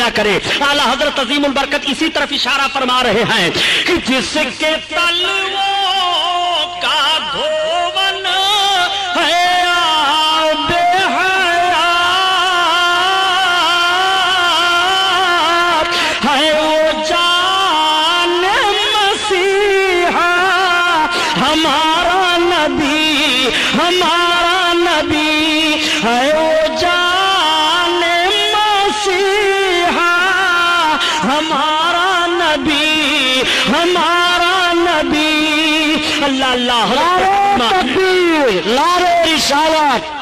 जाया करे। आला हजरत अजीम उल बरकत इसी तरफ इशारा फरमा रहे हैं कि जिसके तलवों का धोवन है हमारा नबी है ओ जाने मसीहा, हमारा नबी। अल्लाह अल्लाह तकबीर, नारे रिसालत।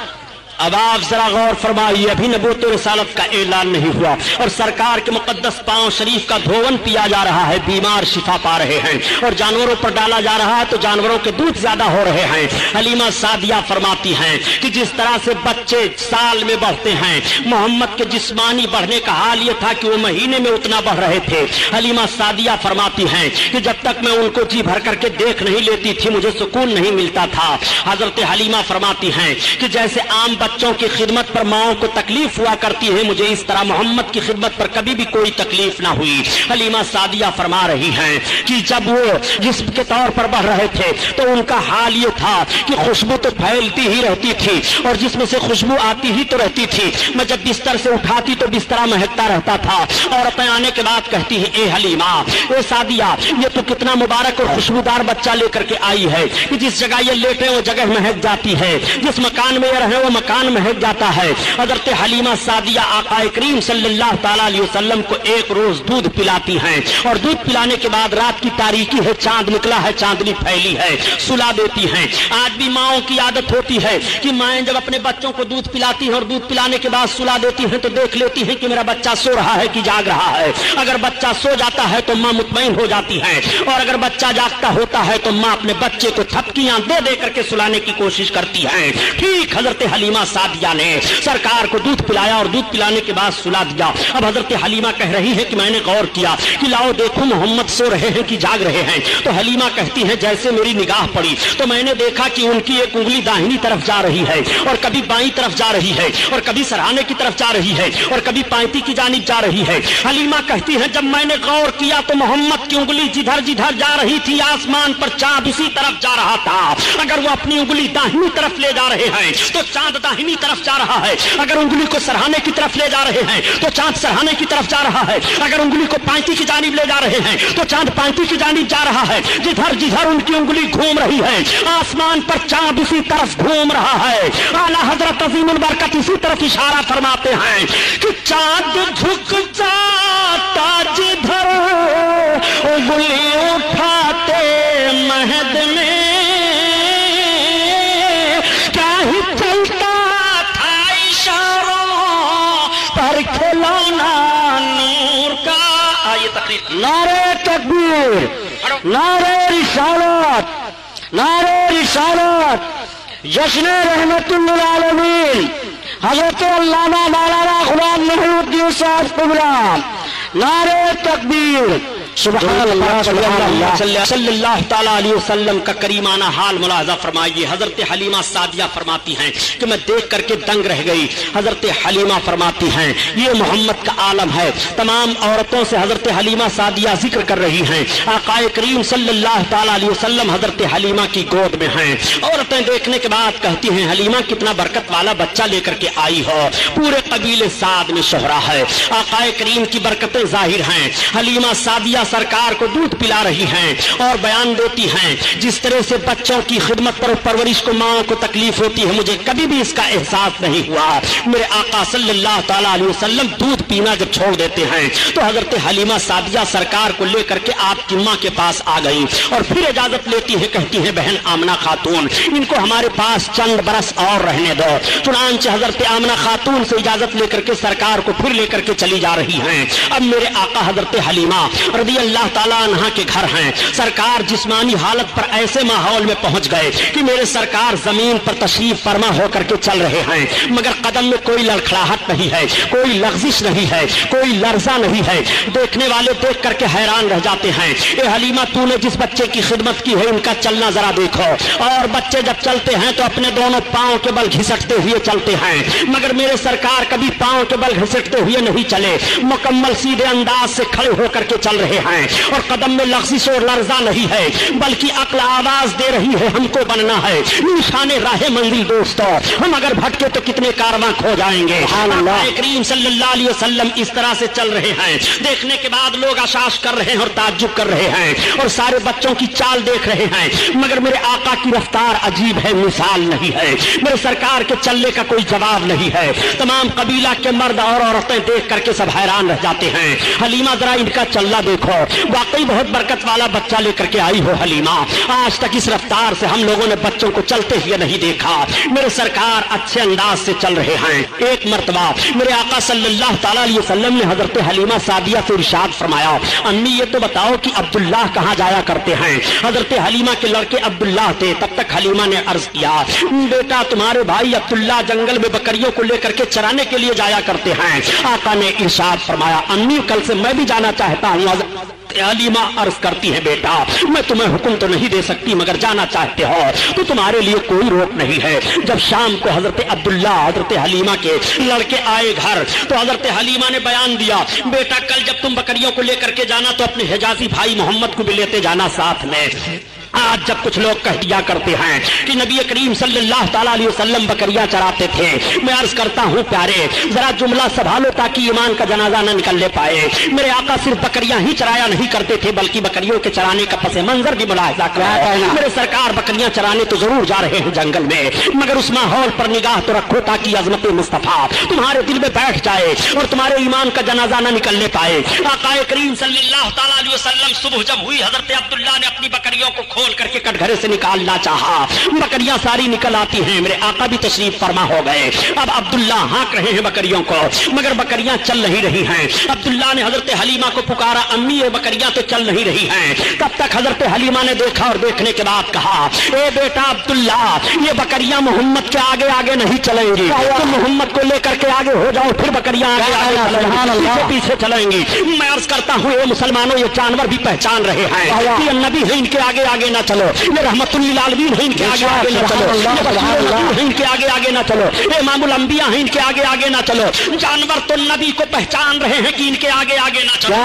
अब आप जरा गौर फरमाइए, अभी नबूवत रिसालत का ऐलान नहीं हुआ और सरकार के मुकद्दस पांव शरीफ का धोवन पिया जा रहा है, बीमार शिफा पा रहे हैं और जानवरों पर डाला जा रहा है तो जानवरों के दूध ज्यादा हो रहे हैं। हलीमा सादिया फरमाती हैं कि जिस तरह से बच्चे साल में बढ़ते हैं, मोहम्मद के जिस्मानी बढ़ने का हाल ये था कि वो महीने में उतना बढ़ रहे थे। हलीमा सादिया फरमाती हैं कि जब तक मैं उनको जी भर करके देख नहीं लेती थी मुझे सुकून नहीं मिलता था। हजरत हलीमा फरमाती हैं कि जैसे आम बच्चों की खिदमत पर माओं को तकलीफ हुआ करती है, मुझे इस तरह मोहम्मद की खिदमत पर कभी भी कोई तकलीफ ना हुई। हलीमा सादिया फरमा रही हैं कि जब वो जिस्म के तौर पर बढ़ रहे थे तो उनका हाल ये था कि खुशबू तो फैलती ही रहती थी और जिसमें से खुशबू आती ही तो रहती थी। मैं जब बिस्तर से उठाती तो बिस्तरा महकता रहता था। औरतें आने के बाद कहती है, ए हलीमा, ए सादिया, ये तो कितना मुबारक और खुशबूदार बच्चा लेकर के आई है कि जिस जगह ये लेटे वो जगह महक जाती है, जिस मकान में ये रहे वो मकान महक जाता है। हजरत हलीमा सादिया आका करीम सल्लल्लाहु ताला अलैहि वसल्लम को एक रोज दूध पिलाती हैं और दूध पिलाने के बाद रात की तारीकी है, चांद निकला है, चांदनी फैली है, सुला देती हैं। आज भी माओं की आदत होती है कि माएं जब अपने बच्चों को दूध पिलाती हैं और दूध पिलाने के बाद सुला देती हैं तो देख लेती हैं कि मेरा बच्चा सो रहा है कि जाग रहा है। अगर बच्चा सो जाता है तो माँ मुतमईन हो जाती है और अगर बच्चा जागता होता है तो माँ अपने बच्चे को थपकियां दे दे करके सुलाने की कोशिश करती है। ठीक हजरत हलीमा सादिया ने सरकार को दूध पिलाया और दूध पिलाने के बाद सुला दिया। अब हजरत हलीमा कह रही है कि मैंने गौर किया कि लाओ देखो मोहम्मद सो रहे हैं कि जाग रहे हैं। तो हलीमा कहती है जैसे मेरी निगाह पड़ी तो मैंने देखा कि उनकी एक उंगली दाहिनी तरफ जा रही है और कभी बाईं तरफ जा रही है और कभी सरहाने की तरफ जा रही है और कभी पायती की जानिब जा रही है। हलीमा कहती है जब मैंने गौर किया तो मोहम्मद की उंगली जिधर जिधर जा रही थी आसमान पर चांद उसी तरफ जा रहा था। अगर वो अपनी उंगली दाहिनी तरफ ले जा रहे हैं तो चांद दाहिनी तरफ जा रहा है, अगर उंगली को सरहाने की तरफ ले जा रहे हैं तो चांद सरहाने की तरफ जा रहा है, अगर उंगली को पायती की जानिब ले जा रहे हैं तो चांद पायती की जानिब जा रहा है। जिधर जिधर उनकी उंगली घूम रही है आसमान पर चांद उसी तरफ घूम रहा है। आला हजरत अजीम उल बरकत इसी तरफ इशारा फरमाते हैं कि चांद झुक जाता जिधर उंगली उठाते महद में क्या ही चलता था इशारों पर खिलौना नूर का। आइए तकरीर, नारे तकबीर, नारे रिसालत, नारे रिसालत, जश्न रहमतुल्लिल आलमीन हज़रत अल्लामा मौलाना गुलाम नबीउद्दीन साहब कुबरा। नारे तकबीर, सल्लल्लाहु ताला अलैहि वसल्लम का करीमाना हाल मुलाहजा फरमाइए। हजरत हलीमा सादिया फरमाती हैं कि मैं देख करके दंग रह गई। हजरत हलीमा फरमाती हैं ये मोहम्मद का आलम है। तमाम औरतों से हजरत हलीमा सादिया जिक्र कर रही हैं। आकाए करीम सल्लल्लाहु ताला अलैहि वसल्लम हजरत हलीमा की गोद में हैं। औरतें देखने के बाद कहती हैं हलीमा कितना बरकत वाला बच्चा लेकर के आई हो, पूरे कबीले साद में शोहरा है। आकाए करीम की बरकतें जाहिर हैं। हलीमा सादिया सरकार को दूध पिला रही हैं और बयान देती हैं जिस तरह से बच्चों की खिदमत पर परवरिश को माओं को तकलीफ होती है मुझे कभी भी इसका एहसास नहीं हुआ। मेरे आका सल्लल्लाहु ताला अलैहि वसल्लम दूध पीना जब छोड़ देते हैं तो हजरत हलीमा सादिया सरकार को लेकर के आपकी माँ के पास आ गई और फिर इजाजत लेती है। कहती है बहन आमना खातून इनको हमारे पास चंद बरस और रहने दो। चुनांचे हजरत आमना खातून से इजाजत लेकर के सरकार को फिर लेकर के चली जा रही हैं। अब मेरे आका हजरत हलीमा रज़ी रजी अल्लाह ताला अन्हा के घर हैं। सरकार जिस्मानी हालत पर ऐसे माहौल में पहुंच गए कि मेरे सरकार जमीन पर तशरीफ फरमा होकर के चल रहे हैं, मगर कदम में कोई लड़खड़ाहट नहीं है, कोई लग़ज़िश नहीं है, कोई लर्जा नहीं है। देखने वाले देख करके हैरान रह जाते हैं। ए हलीमा, तूने जिस बच्चे की खिदमत की है इनका चलना जरा देखो। और बच्चे जब चलते हैं तो अपने दोनों पांव के बल घिसटते हुए चलते हैं, मगर मेरे सरकार कभी पांव के बल घिसटते हुए नहीं चले, मुकम्मल सीधे अंदाज से खड़े होकर के चल रहे हैं। और कदम में लग़ज़िश और लर्जा नहीं है, बल्कि अक्ल आवाज दे रही है हमको बनना है निशाने राहे मंजिल दोस्तों, हम अगर भटके तो कितने कारवां खो जाएंगे। करीम सल्लल्लाहु अलैहि वसल्लम इस तरह से चल रहे हैं। देखने के बाद लोग आशाश कर रहे हैं और ताज्जुब कर रहे हैं और सारे बच्चों की चाल देख रहे हैं, मगर मेरे आका की रफ्तार अजीब है, मिसाल नहीं है। मेरे सरकार के चलने का कोई जवाब नहीं है। तमाम कबीला के मर्द और औरतें देख करके सब हैरान रह जाते हैं। हलीमा, जरा इनका चलना देखो, वाकई बहुत बरकत वाला बच्चा लेकर के आई हो हलीमा। आज तक इस रफ्तार से हम लोगों ने बच्चों को चलते हुए नहीं देखा। मेरे सरकार अच्छे अंदाज से चल रहे हैं। एक मर्तबा मेरे आका सल्लल्लाहु ताला अलैहि वसल्लम ने हजरत हलीमा सादिया से इरशाद फरमाया, अम्मी ये तो बताओ कि अब्दुल्लाह कहाँ जाया करते हैं। हजरत हलीमा के लड़के अब्दुल्लाह थे। तब तक हलीमा ने अर्ज किया, बेटा तुम्हारे भाई अब्दुल्लाह जंगल में बकरियों को लेकर के चराने के लिए जाया करते हैं। आका ने इरशाद फरमाया, अम्मी कल से मैं भी जाना चाहता हूँ। हलीमा अर्ज करती है, बेटा मैं तुम्हें हुक्म तो नहीं दे सकती, मगर जाना चाहते हो तो तुम्हारे लिए कोई रोक नहीं है। जब शाम को हजरत अब्दुल्ला हजरत हलीमा के लड़के आए घर, तो हजरत हलीमा ने बयान दिया, बेटा कल जब तुम बकरियों को लेकर के जाना तो अपने हिजाजी भाई मोहम्मद को भी लेते जाना साथ में। आज जब कुछ लोग कह दिया करते हैं कि नबी करीम सल्लल्लाहु ताला अलैहि वसल्लम बकरियां चराते थे, मैं अर्ज करता हूं प्यारे जरा जुमला संभालो ताकि ईमान का जनाजा न निकलने पाए। मेरे आका सिर्फ बकरियां ही चराया नहीं करते थे, बल्कि बकरियों के चराने का पस मंजर भी मुलाहिजा कराया। मेरे सरकार बकरियां चराने तो जरूर जा रहे हैं जंगल में, मगर उस माहौल पर निगाह तो रखो ताकि अजमत मुस्तफा तुम्हारे दिल में बैठ जाए और तुम्हारे ईमान का जनाजा न निकलने पाए। आका करीम सल्लल्लाहु ताला अलैहि वसल्लम सुबह जब हुई, हजरत अब्दुल्ला ने अपनी बकरियों को खोल करके कटघरे से निकालना चाहा, बकरियां सारी निकल आती हैं। मेरे आका भी तशरीफ फरमा हो गए। अब अब्दुल्ला हाँक रहे हैं बकरियों को, मगर बकरियां चल नहीं रही हैं। अब्दुल्ला ने हजरत हलीमा को पुकारा, अम्मी ये बकरियां तो चल नहीं रही हैं। तब तक हजरत हलीमा ने देखा और देखने के बाद कहा, ए बेटा अब्दुल्ला ये बकरियां मोहम्मद के आगे आगे नहीं चलेंगी, तुम मोहम्मद को लेकर के आगे हो जाओ, फिर बकरियां आगे पीछे चलेंगी। मैं अर्ज करता हूँ ये मुसलमानों ये जानवर भी पहचान रहे हैं कि नबी है इनके आगे आगे ना चलो, ये रहमतुल्लिल आलमीन है इनके आगे आगे ना चलो, ये इनके आगे आगे ना चलो, ये इमामुल अंबिया है इनके आगे आगे ना चलो। जानवर तो नबी को पहचान रहे हैं कि इनके आगे आगे ना चलो।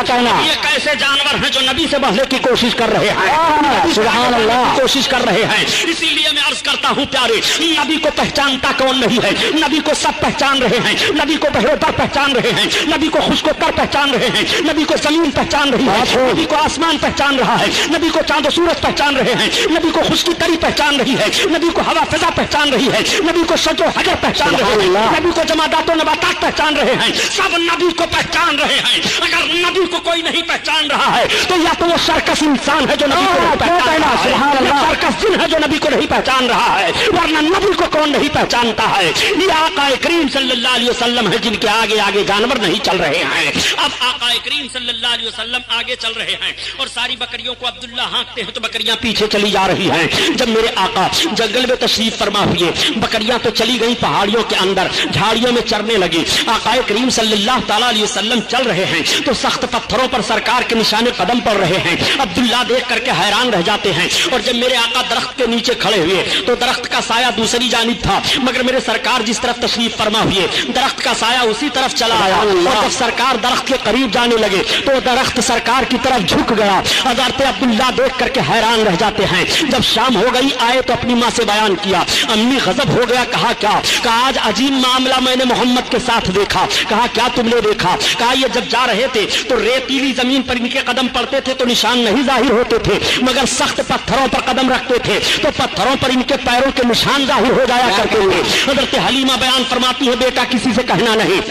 ये कैसे जानवर हैं जो नबी से बढ़ने की कोशिश कर रहे हैं, सुभान अल्लाह कोशिश कर रहे हैं। इसीलिए मैं अर्ज करता हूँ प्यारे, नबी को पहचानता कौन नहीं है? नबी को सब पहचान रहे हैं, नबी को बहरोतर पहचान रहे हैं, नबी को खुशकोतर पहचान रहे हैं, नबी को जमीन पहचान रही है, नबी को आसमान पहचान रहा है, नबी को चांद सूरज पहचान रहे हैं, नबी को खुश्की तरी पहचान रही है, नबी को हवा फिजा पहचान रही है, नबी को शजो हजर पहचान रहे हैं, नबी को जमादातो नबातात पहचान रहे हैं, सब नबी को पहचान रहे हैं। अगर नबी को कोई नहीं पहचान रहा है तो या तो वो सर्कस इंसान है जो नबी को नहीं पहचान रहा है, या सर्कस जिन है जो नबी को नहीं पहचान रहा है, वरना नबी को कौन नहीं पहचानता है? ये आका करीम सल्लल्लाहु अलैहि वसल्लम है जिनके आगे आगे जानवर नहीं चल रहे हैं। अब आका करीम सल्लल्लाहु अलैहि वसल्लम आगे चल रहे हैं और सारी बकरियों को अब्दुल्ला हाँकते हैं तो बकरियां पीछे चली जा रही हैं। जब मेरे आका जंगल में तशरीफ फरमा हुए, बकरियां तो चली गई पहाड़ियों के अंदर, झाड़ियों में चरने लगी। आका करीम सल्लल्लाहु ताला अलैहि वसल्लम चल रहे हैं तो सख्त पत्थरों पर सरकार के निशाने कदम पड़ रहे हैं। अब्दुल्ला देख करके हैरान रह जाते हैं। और जब मेरे आका दरख्त के नीचे खड़े हुए तो दरख्त का साया दूसरी जानिब था, मगर मेरे सरकार जिस तरफ तशरीफ फरमा हुए दरख्त का साया उसी तरफ चला आया। और जब सरकार दरख्त के करीब जाने लगे तो दरख्त सरकार की तरफ झुक गया। हजरत अब्दुल्ला देख करके हैरान रह जाते हैं। जब शाम हो गई आए तो अपनी माँ से बयान किया, अम्मी गजब हो गया। कहा क्या? कहा आज अजीब मामला मैंने मोहम्मद के साथ देखा। कहा क्या तुमने देखा? कहा ये जब जा रहे थे तो रेतीली जमीन पर इनके कदम पड़ते थे तो निशान नहीं जाहिर होते थे, मगर सख्त पत्थरों पर कदम रखते थे तो पत्थरों पर इनके पैरों के निशान जाहिर हो जाया करते थे। हजरत हलीमा बयान फरमाती है, बेटा किसी से कहना नहीं,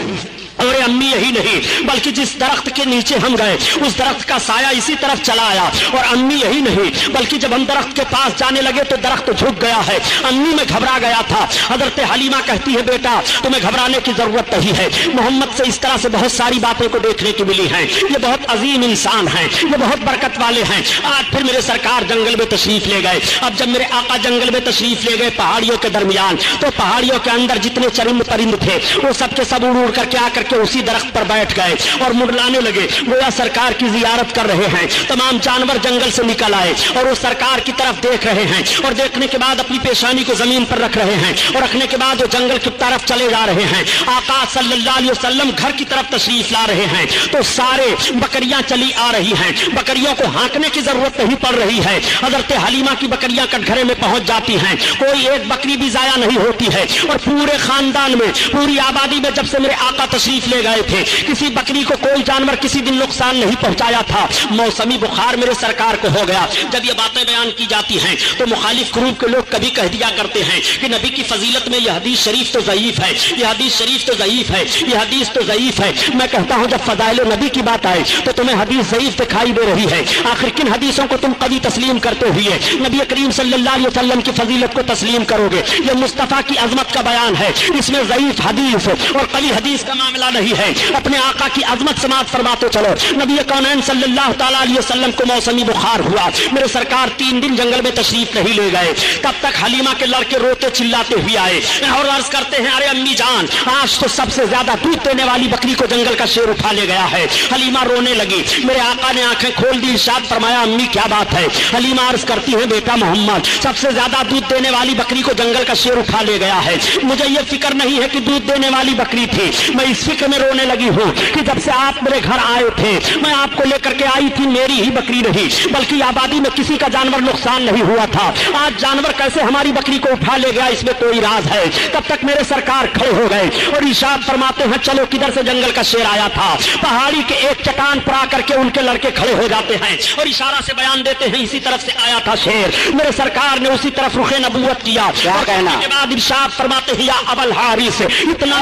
اور امی یہی نہیں بلکہ جس درخت کے نیچے ہم گئے اس درخت کا سایہ اسی طرف چلا آیا، اور امی یہی نہیں بلکہ جب ہم درخت کے پاس جانے لگے تو درخت جھک گیا ہے، امی میں گھبرا گیا تھا۔ حضرت حلیمہ کہتی ہے بیٹا تمہیں گھبرانے کی ضرورت نہیں ہے، محمد سے اس طرح سے بہت ساری باتیں کو دیکھنے کی ملی ہیں، یہ بہت عظیم انسان ہیں، یہ بہت برکت والے ہیں۔ آج پھر میرے سرکار جنگل میں تشریف لے گئے۔ اب جب میرے آقا جنگل میں تشریف لے گئے پہاڑیوں کے درمیان، تو پہاڑیوں کے اندر جتنے چرند پرند تھے وہ سب کے سب اڑ کر کے آ کر کے اسی درخت پر بیٹھ گئے اور منڈلانے لگے، گویا سرکار کی زیارت کر رہے ہیں۔ تمام جانور جنگل سے نکل آئے اور وہ سرکار کی طرف دیکھ رہے ہیں، اور دیکھنے کے بعد اپنی پیشانی کو زمین پر رکھ رہے ہیں، اور رکھنے کے بعد وہ جنگل کی طرف چلے جا رہے ہیں۔ آقا صلی اللہ علیہ وسلم گھر کی طرف تشریف لا رہے ہیں تو سارے بکریاں چلی آ رہی ہیں، بکریوں کو ہانکنے کی ضرورت نہیں پڑ رہی ہے۔ حضرت حلیمہ کی بکریاں کٹگھرے میں پہنچ جاتی ہیں، کوئی ایک بکری بھی ضائع نہیں ہوتی ہے، اور پورے خاندان میں پوری آبادی میں جب سے میرے آقا تشریف لے گئے تھے کسی بکری کو کوئی جانور کسی دن نقصان نہیں پہنچایا تھا۔ موسمی بخار میرے سرکار کو ہو گیا۔ جب یہ باتیں بیان کی جاتی ہیں تو مخالف گروپ کے لوگ کبھی کہہ دیا کرتے ہیں کہ نبی کی فضیلت میں یہ حدیث شریف تو ضعیف ہے، یہ حدیث شریف تو ضعیف ہے، یہ حدیث تو ضعیف ہے۔ میں کہتا ہوں جب فضائل نبی کی بات آئے تو تمہیں حدیث ضعیف دکھائی دے رہی ہے، آخر کن حدیثوں کو تم قوی تسلیم کرتے ہوئے نبی کریم صلی اللہ علیہ وسلم کی فضیلت کو تسلیم کرو گے؟ یہ مصطفیٰ کی عظمت کا بیان ہے، اس میں ضعیف حدیث اور قوی حدیث کا معاملہ نہیں ہے۔ اپنے آقا کی عظمت سماعت فرماتے چلو۔ نبی کونین صلی اللہ تعالیٰ علیہ وسلم کو موسمی بخار ہوا، میرے سرکار 3 دن جنگل میں تشریف نہیں لے گئے، تب تک حلیمہ کے لڑکے روتے چلاتے ہوئے آئے اور عرض کرتے ہیں ارے امی جان آج تو سب سے زیادہ دودھ دینے والی بکری کو جنگل کا شیر اٹھا لے گیا ہے۔ حلیمہ رونے لگی، میرے آقا نے آنکھیں کھول دی، ارشاد فرمایا امی کیا بات ہے؟ حلیمہ عرض کرتی ہے بیٹا محمد سب سے زیادہ دودھ دینے والی بکری کو جنگل کا شیر اٹھا لے گیا ہے، مجھے یہ فکر نہیں ہے کہ دودھ دینے والی بکری تھی، میں اس فکر میں رونے لگی ہوں کہ جب سے آپ میرے گھر آئے تھے میں آپ کو لے کر کے آئی تھی، میری ہی بکری نہیں بلکہ آبادی میں کسی کا جانور نقصان نہیں ہوا تھا، آج جانور کیسے ہماری بکری کو اٹھا لے گیا اس میں کوئی راز ہے۔ تب تک میرے سرکار کھڑے ہو گئے اور ارشاد فرماتے ہیں چلو کدھر سے جنگل کا شیر آیا تھا؟ پہاڑی کے ایک چٹان پر آ کر کے ان کے لڑکے کھڑے ہو جاتے ہیں اور اشارہ سے بیان دیتے ہیں اسی طرف سے آیا تھا شیر۔ میرے سرکار نے اسی طرف رخ نبوت کیا، کیا کہنا کے بعد ارشاد فرماتے ہیں یا ابل حارث، اتنا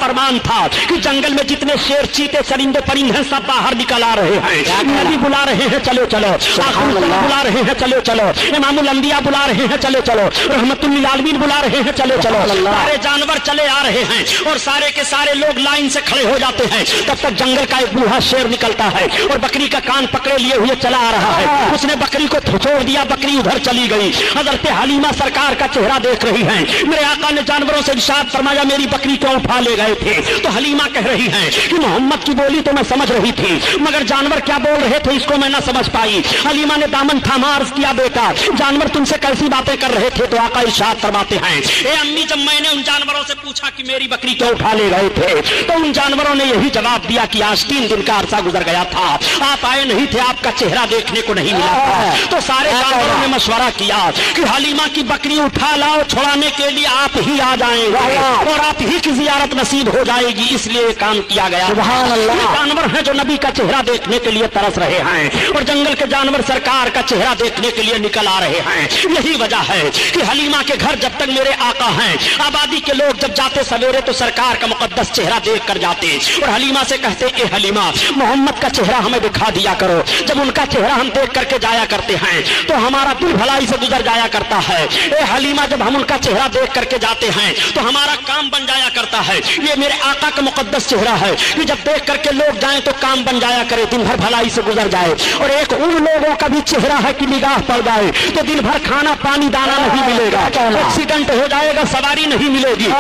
فرمان تھا کہ جنگل میں جتنے شیر چیتے چرندے پرند ہیں سب باہر نکل آ رہے ہیں، نبی بلا رہے ہیں چلو چلو، بلا رہے ہیں چلو چلو، امام الانبیاء بلا رہے ہیں چلو چلو، رحمت للعالمین بلا رہے ہیں چلو چلو، سارے جانور چلے آ رہے ہیں اور سارے کے سارے لوگ لائن سے کھڑے ہو جاتے ہیں۔ تب تک جنگل کا ایک بوڑھا شیر نکلتا ہے اور بکری کا کان پکڑے لیے ہوئے چلا آ رہا ہے، اس نے بکری کو چھوڑ دیا، بکری ادھر چلی گئی۔ حضرت حلیمہ سرکار کا چہرہ دیکھ رہی ہیں، میرے آقا نے جانوروں سے ارشاد فرمایا میری بکری کیوں اٹھا لے گئے تھے؟ تو حلیمہ کہہ رہی ہیں کہ محمد کی بولی تو میں سمجھ رہی تھی مگر جانور کیا بول رہے تھے اس کو میں نہ سمجھ پائی۔ حلیمہ نے دامن تھاما، عرض کیا بیٹا جانور تم سے کیسی باتیں کر رہے تھے؟ تو آقا ارشاد فرماتے ہیں اے امی جب میں نے ان جانوروں سے پوچھا کہ میری بکری کیوں اٹھا لے گئے تھے تو ان جانوروں نے یہی جواب دیا کہ آج 3 دن کا عرصہ گزر گیا تھا، آپ آئے نہیں تھے، آپ کا چہرہ دیکھنے کو نہیں ملا تھا۔ تو سارے جانوروں نے مشورہ کیا کہ حلیمہ کی بکری اٹھا لاؤ، چھڑانے کے لیے آپ ہی آ جائیں گے اور آپ ہی کی زیارت نصیب ہو جائے گی، اس لیے کام کیا گیا۔ سبحان اللہ، جانور ہیں جو نبی کا چہرہ دیکھنے کے لیے ترس رہے ہیں اور جنگل کے جانور سرکار کا چہرہ دیکھنے کے لیے نکل آ رہے ہیں۔ یہی وجہ ہے کہ حلیمہ کے گھر جب تک میرے آقا ہیں آبادی کے لوگ جب جاتے سویرے تو سرکار کا مقدس چہرہ دیکھ کر جاتے اور حلیمہ سے کہتے اے حلیمہ محمد کا چہرہ ہمیں دکھا دیا کرو، جب ان کا چہرہ ہم دیکھ کر کے جایا کرتے ہیں تو ہمارا دل بھلائی سے گزر جایا کرتا ہے۔ اے حلیمہ جب ہم ان کا چہرہ دیکھ کر کے جاتے ہیں تو ہمارا کام بن جایا کرتا ہے۔ یہ میرے آقا کا مقدس چہرہ ہے کہ جب دیکھ کر کے لوگ جائیں تو کام بن جایا کرے، دن بھر بھلائی سے گزر جائے۔ اور ایک ان لوگوں کا بھی چہرہ ہے کہ نگاہ پڑ جائے تو دن بھر کھانا پانی دانا نہیں ملے گا، ایکسیڈنٹ ہو جائے گا، سواری نہیں ملے گی۔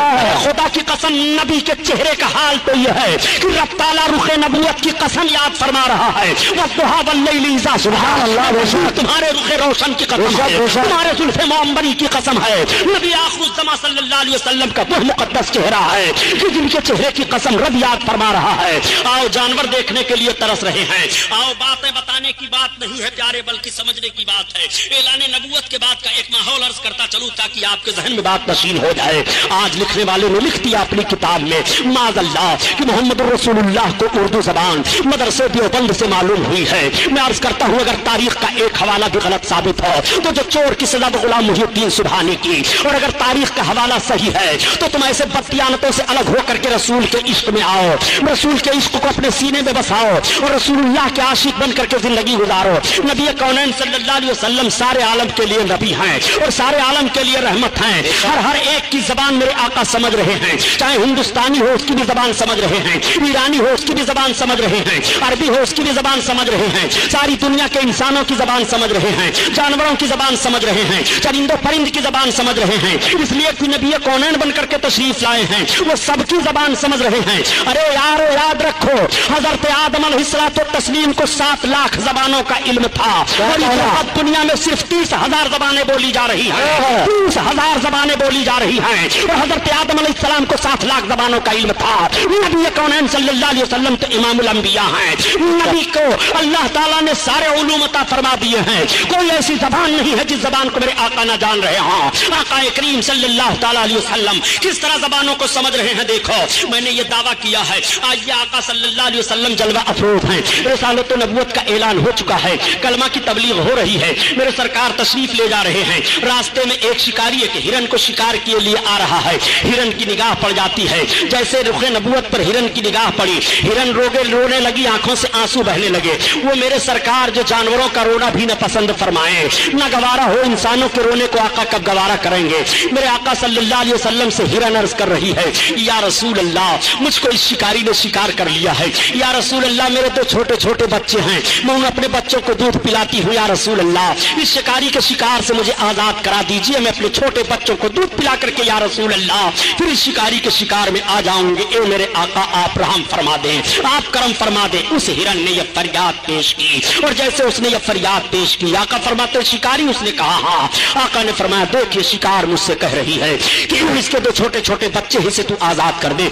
خدا کی قسم نبی کے چہرے کا حال تو یہ ہے کہ رب تعالیٰ رخ نبوت کی قسم یاد فرما رہا ہے، وَالضُّحَىٰ وَاللَّيْلِ إِذَا سُبْحَانَ اللہ، تمہارے رخ روشن کی قسم ہے، تمہارے زلف معمبری کی قسم ہے۔ نبی آخر الزماں صلی اللہ علیہ وسلم کا وہ مقدس چہرہ ہے کہ جن کے چہرے کی قسم رب یاد فرما رہا ہے۔ آؤ جانور دیکھنے کے لیے ترس رہے ہیں، آؤ باتیں بتانے کی بات نہیں ہے پیارے بلکہ سمجھنے کی بات ہے۔ اعلان نبوت کے بعد کا ایک ماحول عرض کرتا چلوں تاکہ آپ کے ذہن میں بات نشین ہو جائے۔ آج لکھنے والے نے لکھ دیا اپنی کتاب میں معاذ اللہ کہ محمد رسول اللہ کو اردو زبان مدرسے دیوبند سے معلوم ہوئی ہے۔ میں عرض کرتا ہوں اگر تاریخ کا ایک حوالہ بھی غلط ثابت ہو تو جو چور کی سزا غلام محی الدین سبحانی کی، اور اگر تاریخ کا حوالہ صحیح ہے تو تم ایسے بددیانتوں سے الگ ہو کر کے رسول کے इश्क में आओ, रसूल के इश्क को अपने सीने में बसाओ और रसूलुल्लाह के आशिक बन करके जिंदगी गुजारो। नबी कौनैन सल्लल्लाहु अलैहि वसल्लम सारे आलम के लिए नबी हैं और सारे आलम के लिए रहमत हैं। हर एक की जबान मेरे आका समझ रहे हैं, चाहे हिंदुस्तानी हो उसकी भी जबान समझ रहे हैं, ईरानी हो उसकी भी जबान समझ रहे हैं, अरबी हो उसकी भी जबान समझ रहे हैं, सारी दुनिया के इंसानों की जबान समझ रहे हैं, जानवरों की जबान समझ रहे हैं, चरिंदो परिंद की जबान समझ रहे हैं। इसलिए कि नबी कौनैन बन करके तशरीफ लाए हैं, वो सबकी जबान समझ रहे हैं। अरे यारो याद रखो, हजरत आदम अलैहिस्सलातो तस्लीम को 7 लाख जबानों का इल्म था और इस वक्त दुनिया में सिर्फ 30,000 जबानें बोली जा रही हैं, 30,000 जबानें बोली जा रही हैं और हजरत आदम अलैहिस्सलाम को 7 लाख जबानों का इल्म था। नबी कौनैन सल्लल्लाहु अलैहि वसल्लम तो इमामुल अंबिया हैं, नबी को अल्लाह ताला ने सारे उलूम अता फरमा दिए हैं। कोई ऐसी जबान नहीं है जिस जबान को मेरे आका ना जान रहे हों। आका करीम सल्लल्लाहु ताला अलैहि वसल्लम किस तरह जबानों को समझ रहे हैं। देखो, मैंने ये दावा किया है, आज ये आका सल्लल्लाहु अलैहि वसल्लम जलवा अफरोज हैं, रिसालत व नबूवत का ऐलान हो चुका है, कलमा की तबलीग हो रही है, मेरे सरकार तशरीफ ले जा रहे हैं। रास्ते में एक शिकारी एक हिरन को शिकार के लिए आ रहा है, हिरन की निगाह पड़ जाती है, जैसे रुखे नबूवत पर हिरन की निगाह पड़ी, हिरन रोने लगी, आंखों से आंसू बहने लगे। वो मेरे सरकार जो जानवरों का रोना भी न पसंद फरमाए, न गवारा हो इंसानों के रोने को आका कब गवारा करेंगे। मेरे आका सल्लल्लाहु अलैहि वसल्लम से हिरन अर्ज कर रही है, या रसूल अल्लाह, मुझको इस शिकारी ने शिकार कर लिया है। या रसूल अल्लाह, मेरे 2 छोटे छोटे बच्चे हैं, मैं उन अपने बच्चों को दूध पिलाती हूँ। या रसूल अल्लाह, इस शिकारी के शिकार से मुझे आजाद करा दीजिए, मैं अपने छोटे बच्चों को दूध पिला करके या रसूल अल्लाह फिर इस शिकारी के शिकार में आ जाऊंगे। ए मेरे आका, आप रहम फरमा दें, आप करम फरमा दें। उस हिरन ने यह फरियाद पेश की और जैसे उसने यह फरियाद पेश की, आका फरमाते शिकारी, उसने कहा हाँ। आका ने फरमाया, देखिए शिकार मुझसे कह रही है कि इसके 2 छोटे छोटे बच्चे ही से तू आजाद कर दे,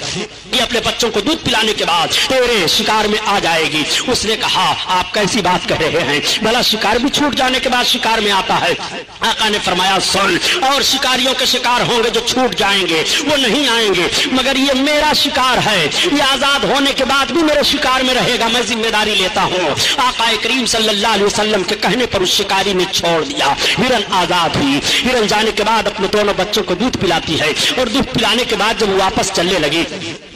ये अपने बच्चों को दूध पिलाने के बाद तेरे शिकार में आ जाएगी। उसने कहा, आप कैसी बात कह रहे हैं, भला शिकार भी छूट जाने के बाद शिकार में आता है। आका ने फरमाया, सुन, और शिकारियों के शिकार होंगे जो छूट जाएंगे, वो नहीं आएंगे, मगर ये मेरा शिकार है, ये आजाद होने के बाद भी मेरे शिकार में रहेगा, मैं जिम्मेदारी लेता हूँ। आका करीम सल्लल्लाहु अलैहि वसल्लम के कहने पर उस शिकारी ने छोड़ दिया, हिरन आजाद हुई। हिरन जाने के बाद अपने दोनों बच्चों को दूध पिलाती है और दूध पिलाने के बाद जब वापस चलने लगी,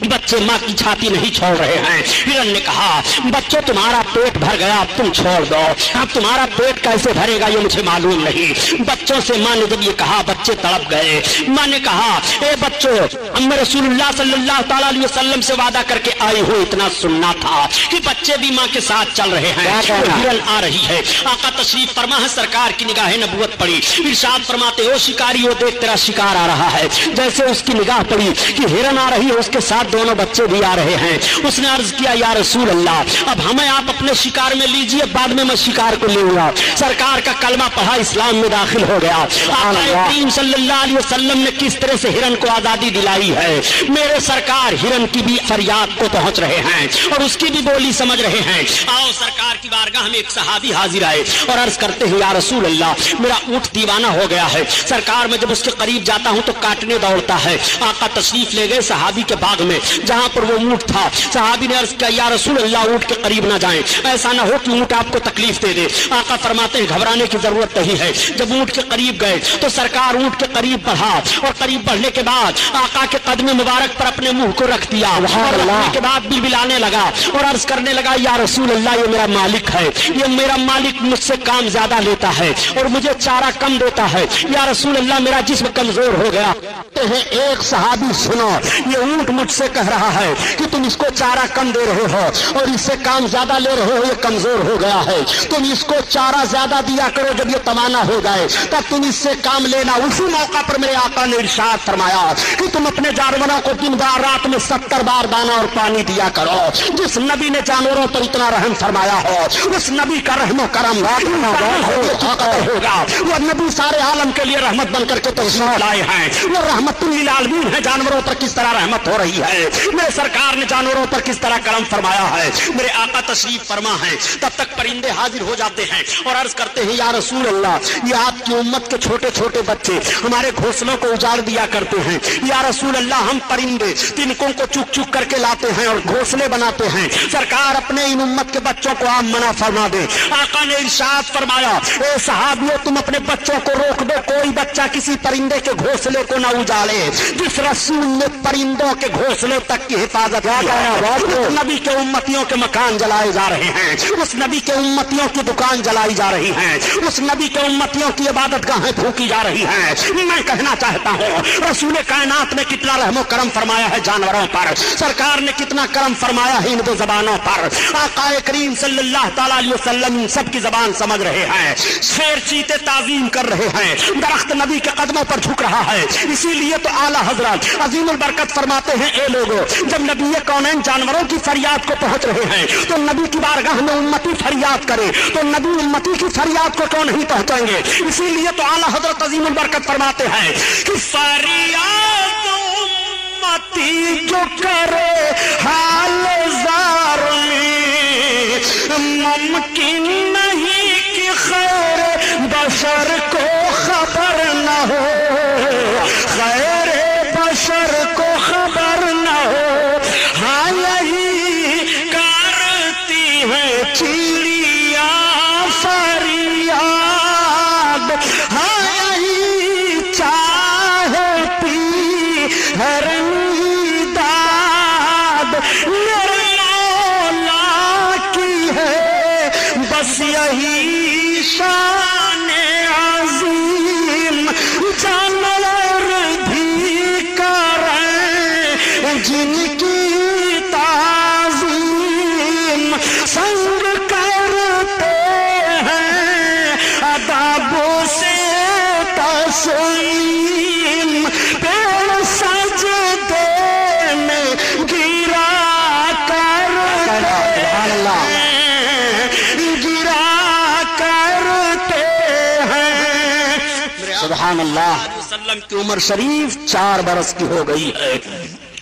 बच्चे माँ की छाती नहीं छोड़ रहे हैं। हिरन ने कहा, बच्चों तुम्हारा पेट भर गया, अब तुम छोड़ दो। अब तुम्हारा पेट कैसे भरेगा ये मुझे मालूम नहीं। बच्चों से माँ ने जब ये कहा, बच्चे तड़प गए। माँ ने कहा, ए बच्चों, मैं रसूलुल्लाह सल्लल्लाहु ताला अलैहि वसल्लम से वादा करके आई हूँ, इतना सुनना था कि बच्चे भी माँ के साथ चल रहे हैं। हिरन आ रही है, आका तशरीफ फरमा है, सरकार की निगाह नबूवत पड़ी, इरशाद फरमाते हो, शिकारी हो, देख तेरा शिकार आ रहा है। जैसे उसकी निगाह पड़ी कि हिरन आ रही है, उसके साथ दोनों बच्चे भी आ रहे हैं। उसने अर्ज किया, या रसूल अल्लाह, अब हमें आप अपने शिकार में लीजिए, बाद में मैं शिकार को लूंगा। सरकार का कलमा पढ़ा, इस्लाम में दाखिल हो गया। आका करीम सल्लल्लाहु अलैहि वसल्लम ने किस तरह से हिरन को आजादी दिलाई है, मेरे सरकार हिरन की भी फरियाद को पहुंच रहे हैं और उसकी भी बोली समझ रहे हैं। आओ, सरकार की बारगाह में एक सहाबी हाजिर आए और अर्ज करते हैं, या रसूल अल्लाह, मेरा ऊंट दीवाना हो गया है, सरकार मैं जब उसके करीब जाता हूं तो काटने दौड़ता है। आका तशरीफ ले गए सहाबी के बाग में जहां पर वो ऊंट था। सहाबी ने अर्ज किया, या रसूल अल्लाह, ऊंट के करीब ना जाएं, ऐसा ना हो कि ऊंट आपको तकलीफ दे दे। आका फरमाते हैं, घबराने की जरूरत नहीं है। जब ऊंट के करीब गए तो सरकार ऊंट के करीब बढ़ा और करीब बढ़ने के बाद आका के कदम मुबारक पर अपने मुंह को रख दिया और रखने के बाद बिलबिलाने लगा और अर्ज करने लगा, या रसूल अल्लाह, ये मेरा मालिक है, ये मेरा मालिक मुझसे काम ज्यादा लेता है और मुझे चारा कम देता है। या रसूल अल्लाह, मेरा जिस्म कमजोर हो गया। एक सहाबी, सुनो, ये ऊंट मुझसे कह रहा है कि तुम इसको चारा कम दे रहे हो और इससे काम ज्यादा ले रहे हो, ये कमजोर हो गया है, तुम इसको चारा ज्यादा दिया करो, जब ये तवाना हो जाए तब तुम इससे काम लेना। उसी मौका पर मेरे आका ने इरशाद फरमाया कि तुम अपने जानवरों को दिन बार रात में 70 बार दाना और पानी दिया करो। जिस नबी ने जानवरों पर इतना रहम फरमाया हो, उस नबी का रहम करम होगा। वो नबी सारे आलम के लिए रहमत बन करके तशरीफ लाए हैं। वो रहमतुल लिल आलमीन है। जानवरों पर किस तरह रहमत हो रही है, मेरे सरकार ने जानवरों पर किस तरह करम फरमाया है। मेरे आका तशरीफ फरमा है, तब तक परिंदे हाजिर हो जाते हैं और अर्ज करते हैं, या रसूल अल्लाह, ये आपकी उम्मत के छोटे छोटे बच्चे हमारे घोंसलों को उजाड़ दिया करते हैं। या रसूल अल्लाह, हम परिंदे तिनकों को चुक चुक करके लाते हैं और घोंसले बनाते हैं। सरकार, अपने इन उम्मत के बच्चों को आप मना फरमा दे। आका ने इरशाद फरमाया, ए सहाबियों, तुम अपने बच्चों को रोक दो, कोई बच्चा किसी परिंदे के घोंसले को न उजाड़े। जिस रसूल ने परिंदों के घोंसले पुतले तक की हिफाजत की। उस नबी के उम्मतियों के मकान जलाए जा रहे हैं, उस नबी के उम्मतियों की दुकान जलाई जा रही है, उस नबी के उम्मतियों की इबादत गाहें फूकी जा रही हैं। मैं कहना चाहता हूँ रसूल कायनात ने कितना रहमो करम फरमाया है जानवरों पर, सरकार ने कितना करम फरमाया है इन दो जबानों पर। आकाए करीम सल्लल्लाहु ताला अलैहि वसल्लम सबकी जबान समझ रहे हैं, शेर चीते ताजीम कर रहे हैं, दरख्त नबी के कदमों पर झुक रहा है। इसीलिए तो आला हजरत अजीमुल बरकत फरमाते हैं, ए लोगों, जब नबी कौनैन जानवरों की फरियाद को पहुंच रहे हैं तो नबी की बारगाह में उम्मती फरियाद करे तो नबी उम्मती की फरियाद को क्यों नहीं पहुंचाएंगे। इसीलिए तो आला हजरत अजीमुल बरकत फरमाते हैं कि फरियाद उम्मती जो करे हाल जार में, मुमकिन नहीं कि खैर बशर को खबर न हो, खैर बशर को खबर न हो। हाँ यही करती है चिड़िया फरियाद, हाँ यही चाहती है दाद, मेरे मौला की है बस यही शान अजीम, जानवर भी करें जिनकी ताज़ीम, संग करते हैं अदब से तस्लीम, पेड़ सजदे में गिरा करते हैं। सुभान अल्लाह। वसल्लम की उम्र शरीफ 4 बरस की हो गई है।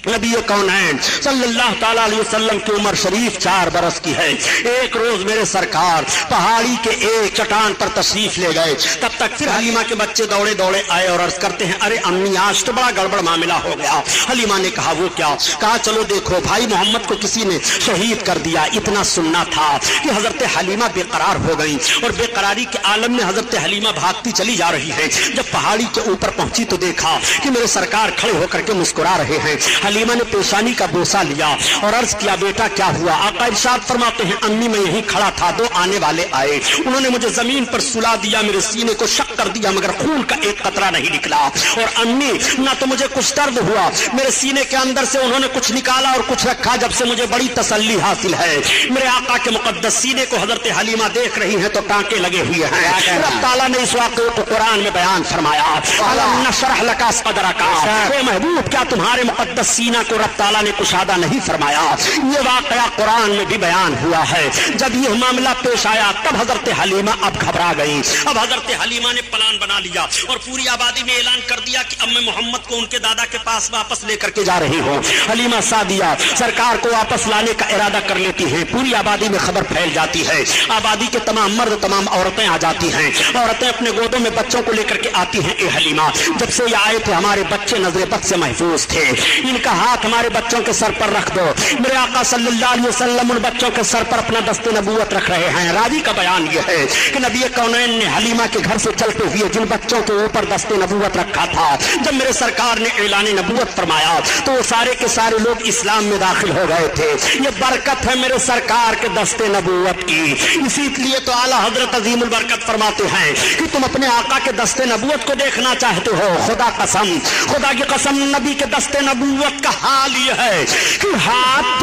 नबी कौनैन सल्लल्लाहु ताला अलैहि वसल्लम की उम्र शरीफ 4 बरस की है। एक रोज मेरे सरकार पहाड़ी के एक चट्टान पर तशरीफ ले गए। तब तक फिर हलीमा के बच्चे दौड़े दौड़े आए और अर्ज करते हैं, अरे अम्मी आज तो बड़ा गड़बड़ मामला हो गया। हलीमा ने कहा वो क्या? कहा चलो देखो भाई मोहम्मद को किसी ने शहीद कर दिया। इतना सुनना था कि हजरत हलीमा बेकरार हो गई और बेकरारी के आलम में हजरत हलीमा भागती चली जा रही है। जब पहाड़ी के ऊपर पहुंची तो देखा कि मेरे सरकार खड़े होकर के मुस्कुरा रहे हैं। हलीमा ने पेशानी का बोसा लिया और अर्ज किया, बेटा क्या हुआ? आका इरशाद फरमाते हैं, अम्मी मैं यहीं खड़ा था, 2 आने वाले आए, उन्होंने मुझे जमीन पर सुला दिया, मेरे सीने को शक कर दिया मगर खून का एक कतरा नहीं निकला। और अम्मी ना तो मुझे कुछ दर्द हुआ, मेरे सीने के अंदर से उन्होंने कुछ निकाला और कुछ रखा, जब से मुझे बड़ी तसल्ली हासिल है। मेरे आका के मुकद्दस सीने को हजरत हलीमा देख रही है तो टांके लगे हुए हैं। रब ताला ने इस वाक़े को कुरान में बयान फरमाया, अलम नशरह लका सदरका, ए महबूब क्या तुम्हारे मुकद्दस सीना को रब ताला ने कुशादा नहीं फरमाया? ये वाकया कुरान में भी बयान हुआ है। जब ये मामला पेश आया तब हजरत हलीमा अब घबरा गई। अब हजरत हलीमा ने प्लान बना लिया और पूरी आबादी में ऐलान कर दिया कि अब मैं मोहम्मद को उनके दादा के पास वापस लेकर के जा रही हूँ। हलीमा सादिया सरकार को वापस लाने का इरादा कर लेती है। पूरी आबादी में खबर फैल जाती है। आबादी के तमाम मर्द तमाम औरतें आ जाती हैं। औरतें अपने गोदों में बच्चों को लेकर के आती हैं। ए हलीमा जब से ये आए थे हमारे बच्चे नजर बद से महफूज थे, इनका हाथ हमारे बच्चों के सर पर रख दो। मेरे आका सल्लल्लाहु अलैहि वसल्लम उन बच्चों के सर पर अपना दस्ते नबूवत रख रहे हैं। रावी का बयान यह है कि नबी कौनैन ने हलीमा के घर से चलते हुए जिन बच्चों के ऊपर दस्ते नबूवत रखा था, जब मेरे सरकार ने ऐलान नबूवत फरमाया तो वो सारे के सारे लोग इस्लाम में दाखिल हो गए थे। ये बरकत है मेरे सरकार के दस्ते नबूवत की। इसीलिए तो आला हजरत अजीमुल बरकत फरमाते हैं कि तुम अपने आका के दस्ते नबूवत को देखना चाहते हो, खुदा कसम, खुदा की कसम नबी के दस्ते नबूवत का हाल ये है कि हाथ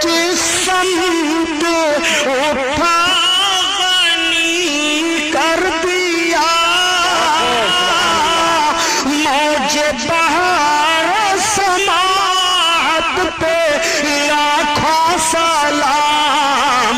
जिस्म उठा गनी कर दिया, मौजे बहार समात पे लाखों सलाम,